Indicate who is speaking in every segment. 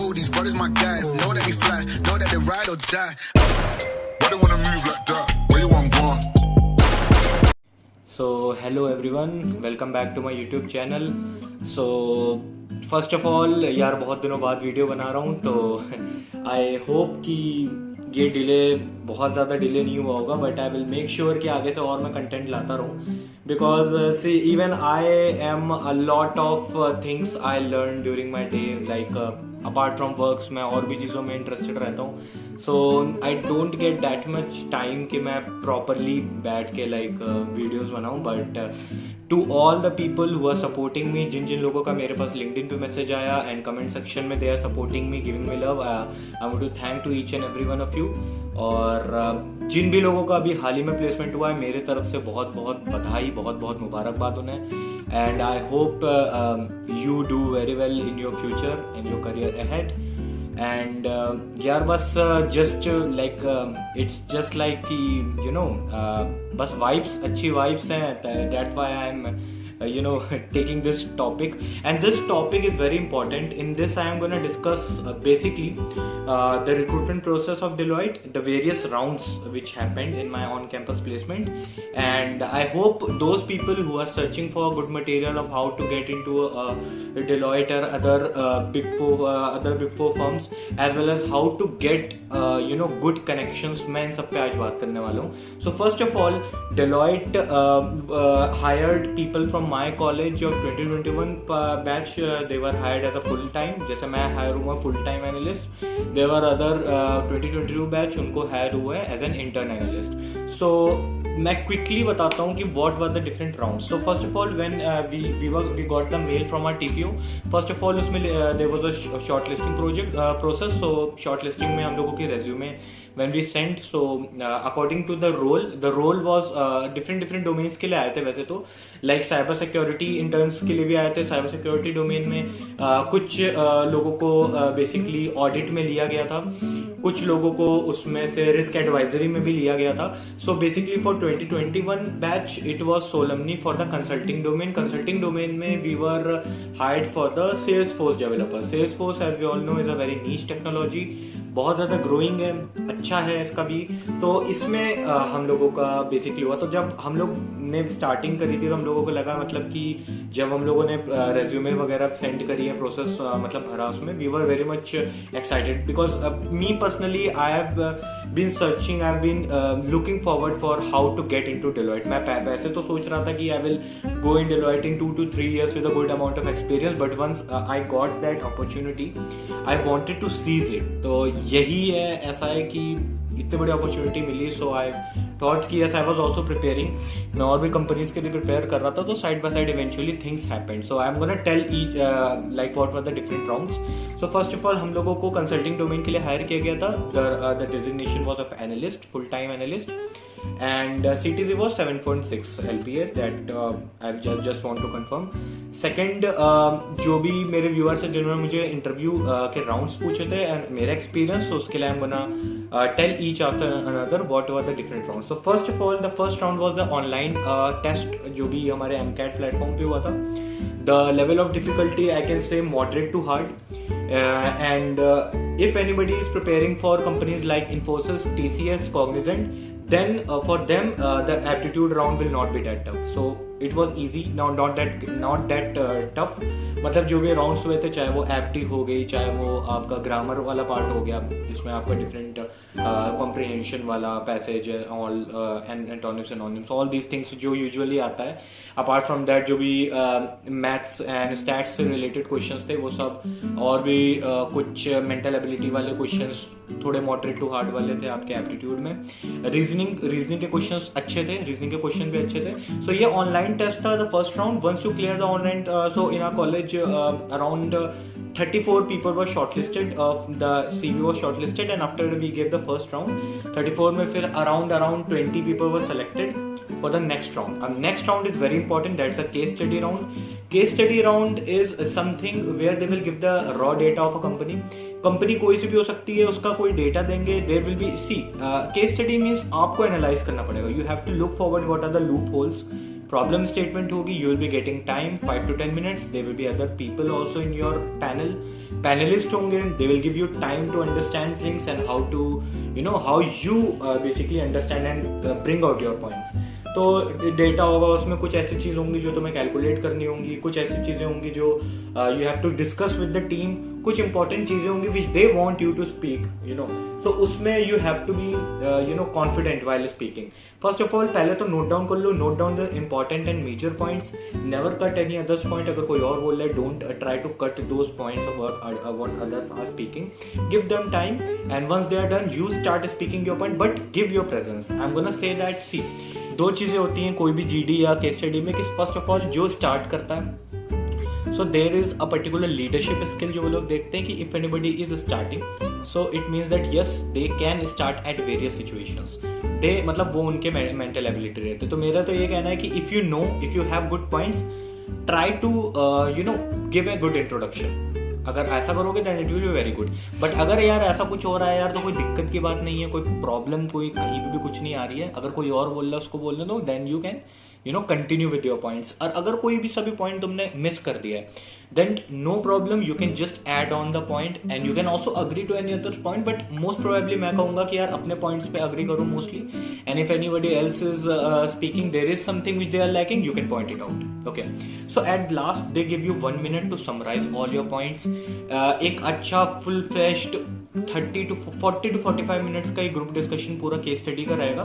Speaker 1: know these brothers my guys. Know that we fly, know that they ride or die. Why they wanna move like that? Where you want gone?
Speaker 2: So hello everyone, welcome back to my YouTube channel. So first of all यार बहुत दिनों बाद video बना रहा हूँ, तो I hope कि ये डिले बहुत ज़्यादा डिले नहीं हुआ होगा, but I will make sure कि आगे से और मैं कंटेंट लाता रहूँ, because see even I am a lot of things I learn during my day, like apart from works मैं और भी चीज़ों में इंटरेस्टेड रहता हूँ. So I don't get that much time कि मैं प्रॉपरली बैठ के लाइक वीडियोज़ बनाऊँ. But to all the people who are supporting me, जिन जिन लोगों का मेरे पास लिंक्डइन पे मैसेज आया एंड कमेंट सेक्शन में they are supporting me, giving me love, I want to thank to each and every one of you. और जिन भी लोगों का अभी हाल ही में प्लेसमेंट हुआ है, मेरे तरफ से बहुत बहुत बधाई, बहुत बहुत मुबारकबाद उन्हें. And I hope you do very well in your future and your career ahead. And यार बस just like it's just like कि यू नो बस वाइब्स, अच्छी वाइब्स हैं. That's why I am taking this topic, and this topic is very important. In this I am going to discuss basically the recruitment process of Deloitte, the various rounds which happened in my on campus placement, and I hope those people who are searching for good material of how to get into Deloitte or other big four firms, as well as how to get good connections, मैं इन सब पे आज बात करने वाला हूँ. So first of all, Deloitte hired people from my college of 2021 batch. They were hired as a full time, जैसे मैं हायर हुआ full time analyst. There were other 2022 batch, उनको हायर हुआ है as an intern analyst. So मैं quickly बताता हूँ कि what were the different rounds. So first of all, when we got the mail from our TPO, first of all उसमें there was a shortlisting process. So shortlisting में हम लोगों की resume when we sent, so according to the role was different domains के लिए आए थे वैसे तो, like cyber security interns के लिए भी आए थे. cyber security domain में कुछ लोगों को basically audit में लिया गया था, कुछ लोगों को उसमें से risk advisory में भी लिया गया था. So basically for 2021 batch it was solemnly for the consulting domain में we were hired for the Salesforce developer. Salesforce as we all know is a very niche technology, बहुत ज़्यादा ग्रोइंग है, अच्छा है इसका भी. तो इसमें हम लोगों का बेसिकली हुआ. तो जब हम लोग ने स्टार्टिंग करी थी तो हम लोगों को लगा मतलब कि जब हम लोगों ने रेज्यूमे वगैरह सेंड करी है, प्रोसेस मतलब भरा उसमें, we were very much excited because me personally I have been searching, I have been looking forward for how to get into Deloitte. मैं वैसे तो सोच रहा था कि I will go in Deloitte in 2 to 3 years with a good amount of experience, but once I got that opportunity I wanted to seize it. तो यही है, ऐसा है कि इतनी बड़ी अपॉर्चुनिटी मिली. सो आई थॉट कि yes, I was also preparing, मैं और भी कंपनीज के लिए प्रिपेयर कर रहा था. तो side by side eventually things happened. So I am gonna tell each like what were the different rounds. So first of all हम लोगों को कंसल्टिंग डोमेन के लिए हायर किया गया था. The designation was of analyst, full time analyst, and CTC was 7.6 LPS. that I just want to confirm. Second, जो भी मेरे व्यूअर्स हैं जिन्होंने मुझे इंटरव्यू के राउंड्स पूछे थे एंड मेरा एक्सपीरियंस, तो उसके लिए I'm gonna tell each after another what were the different rounds. So first of all, the first round was the online test, जो भी हमारे MCAT प्लेटफॉर्म पे हुआ था. The level of difficulty I can say moderate to hard, and if anybody is preparing for companies like Infosys, TCS, Cognizant, then for them the aptitude round will not be that tough. So it was easy, not that tough. मतलब जो भी rounds हुए थे, चाहे वो एप्टी हो गई, चाहे वो आपका ग्रामर वाला पार्ट हो गया जिसमें आपका डिफरेंट कॉम्प्रिहेंशन वाला passage, all antonyms, synonyms, all these things जो यूजुअली आता है. अपार्ट फ्रॉम दैट जो भी मैथ्स एंड स्टैट्स से रिलेटेड क्वेश्चंस थे वो सब, और भी कुछ मेंटल एबिलिटी वाले क्वेश्चंस थोड़े मॉडरेट टू हार्ड वाले थे आपके एप्टीट्यूड में. रीजनिंग के क्वेश्चंस अच्छे थे, रीजनिंग के क्वेश्चन भी अच्छे थे. सो ये ऑनलाइन टेस्ट था, the first round. Once you clear the online, so in our college around 34 people were shortlisted. The CV was shortlisted, and after we gave the first round, 34 में फिर around 20 people were selected for the next round. Next round is very important. That's a case study round. Case study round is something where they will give the raw data of a company. Company कोई सी भी हो सकती है, उसका कोई data देंगे. There will be, see case study means आपको analyse करना पड़ेगा. You have to look forward what are the loopholes problem statement होगी, you will be getting time 5 to 10 minutes. There will be other people also in your panel. Panelists होंगे, they will give you time to understand things and how to, how you basically understand and bring out your points. तो data होगा, उसमें कुछ ऐसी चीज़ होंगी जो तुम्हें calculate करनी होंगी, कुछ ऐसी चीज़ें होंगी जो you have to discuss with the team, कुछ इंपॉर्टेंट चीज़ें होंगी which they want you to speak, so उसमें you have to be confident while speaking. First of all पहले तो नोट डाउन कर लो, note down the important and major points, never cut any others point. अगर कोई और बोल रहा है, don't try to cut those points of what others are speaking. Give them time and once they are done you start speaking your point, but give your presence. I am gonna say that, see दो चीज़ें होती हैं कोई भी GD या case study में कि first of all जो स्टार्ट करता है, so there is a particular leadership skill जो वो लोग देखते हैं कि if anybody is starting, so it means that yes they can start at various situations. They मतलब वो उनके मेंटल एबिलिटी रहते. तो मेरा तो ये कहना है कि if you have good points, try to give a good introduction. अगर ऐसा करोगे then it will be very good. But अगर यार ऐसा कुछ हो रहा है यार, तो कोई दिक्कत की बात नहीं है, कोई प्रॉब्लम कोई कहीं पे भी कुछ नहीं आ रही है. अगर कोई और बोल रहा है उसको बोलने दो, then you can continue with your points. और अगर कोई भी सभी पॉइंट तुमने मिस कर दिया है, then no problem, you can just add on the point and you can also agree to any other point. But most probably मैं कहूंगा कि यार अपने पॉइंट्स पे अग्री करो mostly, and if anybody else is speaking, there is something which they are lacking, you can point it out. Okay, so at last they give you 1 minute to summarise all your points. एक अच्छा full fleshed 40 to 45 minutes का एक group discussion पूरा case study का रहेगा.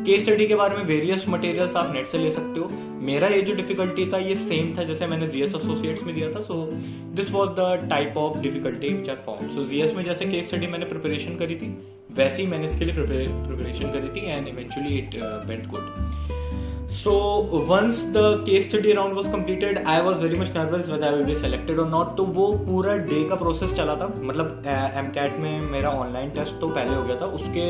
Speaker 2: Case study के बारे में वेरियस मटेरियल्स आप नेट से ले सकते हो. मेरा ये जो डिफिकल्टी था ये सेम था जैसे मैंने जीएस एसोसिएट्स में दिया था. So this was the type of difficulty which I found. So GS में जैसे केस स्टडी मैंने प्रिपरेशन करी थी, वैसे ही मैंने इसके लिए प्रिपरेशन करी थी and eventually it went good. So once the case study round was completed, I was very much nervous whether I will be selected or not. तो वो पूरा डे का प्रोसेस चला था. मतलब MCAT में मेरा ऑनलाइन टेस्ट तो पहले हो गया था, उसके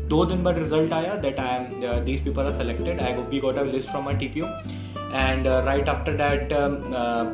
Speaker 2: 2 दिन बाद रिजल्ट आया that these people are selected. We got a list from our TPO and right after that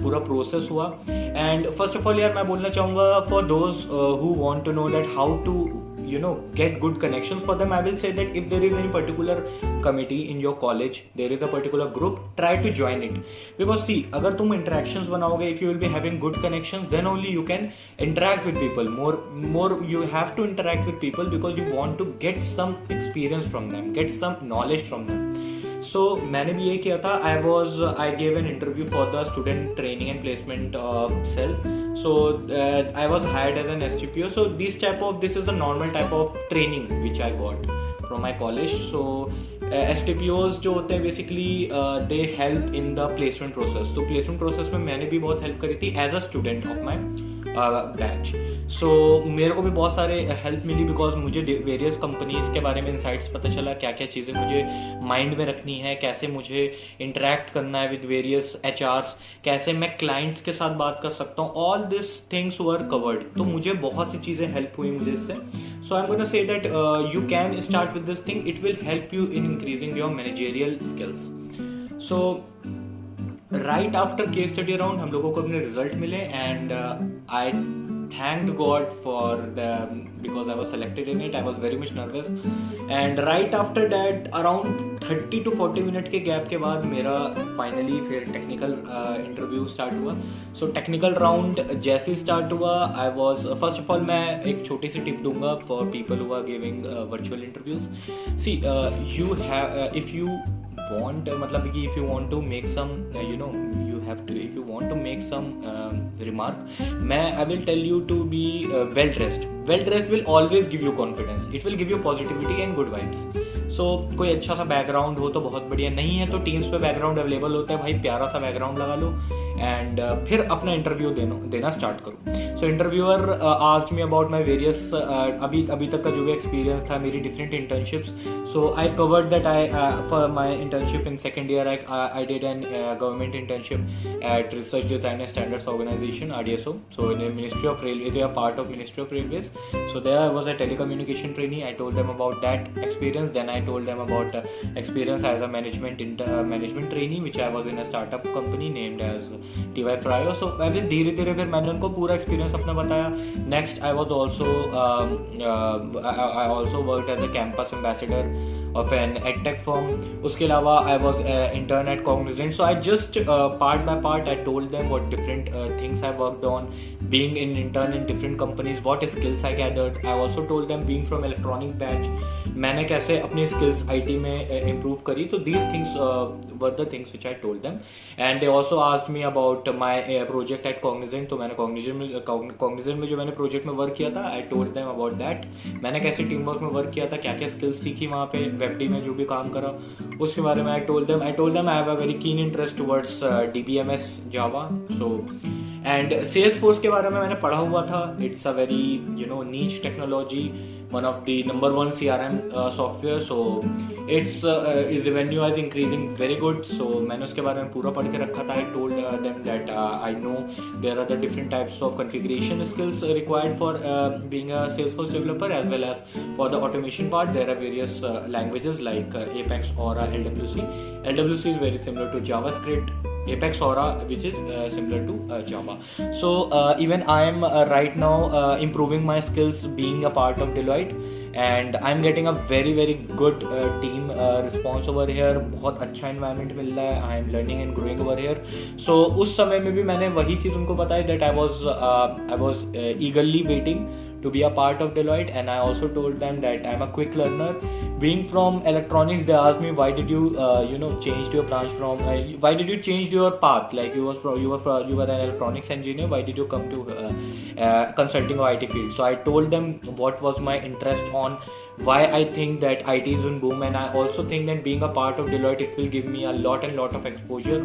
Speaker 2: पूरा प्रोसेस हुआ. And first of all यार मैं बोलना चाहूँगा for those who want to know that how to get good connections for them, I will say that if there is any particular committee in your college, there is a particular group, try to join it. Because see, अगर तुम interactions बनाओगे, if you will be having good connections, then only you can interact with people more. You have to interact with people because you want to get some experience from them, get some knowledge from them. So मैंने भी ये किया था. I gave an interview for the student training and placement cell. So I was hired as an STPO. So this is a normal type of training which I got from my college. So STPOs जो होते हैं basically they help in the placement process. तो placement process में मैंने भी बहुत help करी थी as a student of my batch. So मेरे को भी बहुत सारे हेल्प मिली बिकॉज मुझे वेरियस कंपनीज के बारे में इंसाइट्स पता चला, क्या क्या चीज़ें मुझे माइंड में रखनी है, कैसे मुझे इंटरेक्ट करना है विद वेरियस HRs, कैसे मैं क्लाइंट्स के साथ बात कर सकता हूँ. All this things were covered. तो मुझे बहुत सी चीज़ें हेल्प हुई मुझे इससे. So I am gonna say that you can start with this thing. It will help you in increasing your managerial skills. So right after case study round हम लोगों को अपने रिजल्ट मिले and I thanked God for them because I was selected in it. I was very much nervous and right after that around 30 to 40 minute के gap के बाद मेरा finally फिर टेक्निकल इंटरव्यू स्टार्ट हुआ. सो टेक्निकल राउंड जैसे ही start हुआ I was first of all मैं एक छोटी सी टिप दूंगा for people who are giving virtual interviews. See you have if you want मतलब कि if you want to make some you have to, if you want to make some remark, I will tell you to be well dressed. Well dressed will always give you confidence. It will give you positivity and good vibes. So कोई अच्छा सा background हो तो बहुत बढ़िया, नहीं है तो टीम्स पे बैकग्राउंड अवेलेबल होता है भाई, प्यारा सा बैकग्राउंड लगा लो एंड फिर अपना इंटरव्यू देना स्टार्ट करो. So interviewer asked me about my various अभी तक का जो भी एक्सपीरियंस था, मेरी different internships. So I covered that for my internship in second year I did an government internship at Research Design and Standards Organization RDSO. So in the Ministry of Railway, they are part of Ministry of Railways. So there I was a telecommunication trainee. I told them about that experience. Then I told them about experience as a management trainee, which I was in a startup company named as TY Fryo. So अभी धीरे धीरे फिर मैंने उनको पूरा experience अपना बताया. Next I was also I also worked as a campus ambassador of an edtech firm. उसके अलावा I was intern at Cognizant, so I just part by part I told them what different things I worked on, being in intern in different companies, what skills I gathered. I also told them being from electronic batch, मैंने कैसे अपनी skills IT में improve करी. So these things were the things which I told them, and they also asked me about my project at Cognizant. तो मैंने Cognizant में जो मैंने project में work किया था, I told them about that. मैंने कैसे टीम वर्क में वर्क किया था, क्या क्या स्किल्स सीखी वहाँ पे, वेबडी में जो भी काम करा उसके बारे में I told them I have a very keen interest towards DBMS Java. So and Salesforce के बारे में मैंने पढ़ा हुआ था. It's a very niche technology, one of the number one CRM software. So its revenue is increasing very good. So मैंने उसके बारे में पूरा पढ़ के रखा था. I told them that I know there are the different types of configuration skills required for being a Salesforce developer, as well as for the automation part there are various languages like Apex, Aura, LWC. LWC is very similar to JavaScript. Apex Aura, which is similar to Java. So even I am right now improving my skills being a part of Deloitte, and I'm getting a very very good team response over here. बहुत अच्छा environment मिल रहा है. I am learning and growing over here. So उस समय में भी मैंने वही चीज़ उनको बताई that I was eagerly waiting to be a part of Deloitte, and I also told them that I'm a quick learner. Being from electronics, they asked me why did you changed your branch from why did you change your path, like you were an electronics engineer, why did you come to consulting or IT field. So I told them what was my interest on, why I think that IT is in boom, and I also think that being a part of Deloitte it will give me a lot of exposure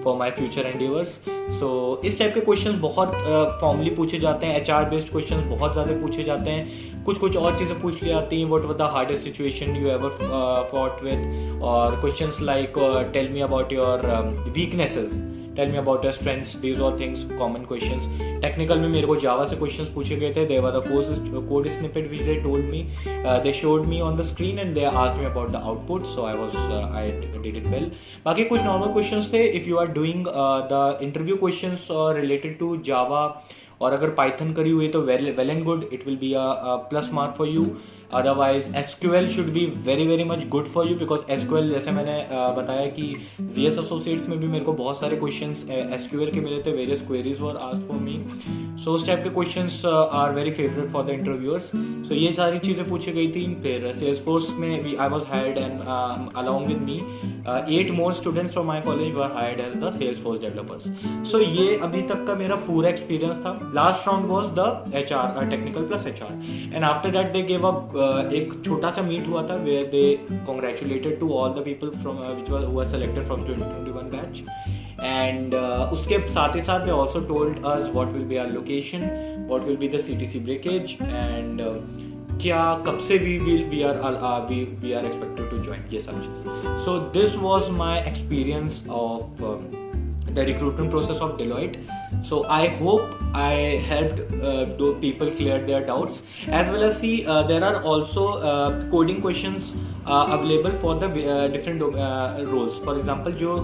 Speaker 2: for my future endeavors. So इस type के questions बहुत formally पूछे जाते हैं. HR based questions बहुत ज़्यादा पूछे जाते हैं. कुछ और चीज़ें पूछ ली जाती हैं. What was the hardest situation you ever fought with, और questions like tell me about your weaknesses, tell me about your strengths. These all things common questions. Technical में मेरे को जावा से क्वेश्चंस पूछे गए थे. There was a code snippet which they told me, they showed me on the screen and they asked me about the output. So I did it well. बाकी कुछ normal questions थे. If you are doing the interview questions related to Java, और अगर Python करी हुई तो well and good, it will be a plus mark for you. Otherwise SQL should be very very much good for you, because SQL जैसे मैंने बताया कि ZS associates में भी मेरे को बहुत सारे क्वेश्चंस SQL के मिले थे. Various queries were asked for me. So उस टाइप के questions are very favourite for the interviewers. So ये सारी चीज़ें पूछी गई थी. फिर Salesforce में I was hired, and along with me 8 more students from my college were hired as the Salesforce developers. So ये अभी तक का मेरा पूरा एक्सपीरियंस था. Last round was the HR, technical plus HR, and after that they gave up एक छोटा सा मीट हुआ था where they congratulated to all the people from who were selected from 2021 batch. And उसके साथ ही साथ they also told us what will be our location, what will be the CTC breakage, and क्या कब से we are expected to join, ये सब चीज़. So this was my experience of the recruitment process of Deloitte. So I hope I helped those people clear their doubts, as well as see there are also coding questions available for the different roles. For example, जो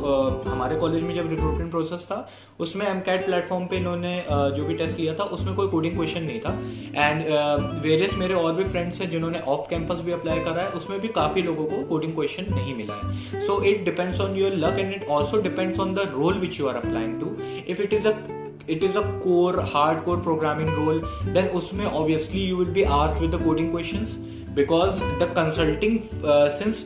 Speaker 2: हमारे college में जब recruitment process था उसमें MCAT platform पे इन्होंने जो भी टेस्ट लिया था उसमें कोई कोडिंग क्वेश्चन नहीं था. एंड वेरियस मेरे और भी फ्रेंड्स हैं जिन्होंने ऑफ कैंपस भी अप्लाई करा है, उसमें भी काफ़ी लोगों को कोडिंग क्वेश्चन नहीं मिला है. So it depends on your luck, and it also depends on the role which you are applying to. If it is a core hardcore programming role, then उसमें obviously you will be asked with the coding questions, because the consulting since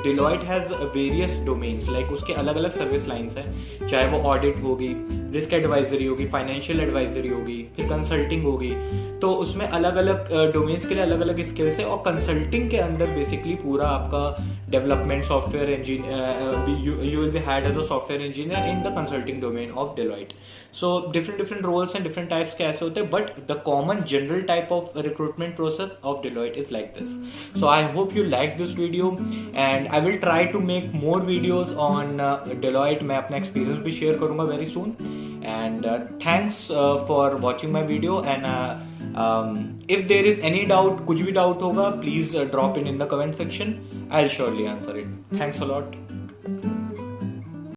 Speaker 2: Deloitte has various domains, like उसके अलग अलग service lines हैं, चाहे वो audit होगी, risk advisory होगी, financial advisory होगी, फिर कंसल्टिंग होगी. तो उसमें अलग अलग डोमेन्स के लिए अलग अलग स्किल्स है. और कंसल्टिंग के अंदर बेसिकली पूरा आपका development software engineer, you will be hired as a software engineer in the consulting domain of Deloitte. So different roles and different types के ऐसे होते हैं, but the common general type of recruitment process of Deloitte is like this. So I hope you like this video, and I will try to make more videos on Deloitte. मैं अपना experience भी share करूँगा very soon. And thanks for watching my video, and if there is any doubt, कुछ भी doubt होगा, please drop it in the comment section. I'll surely answer it. Thanks a lot.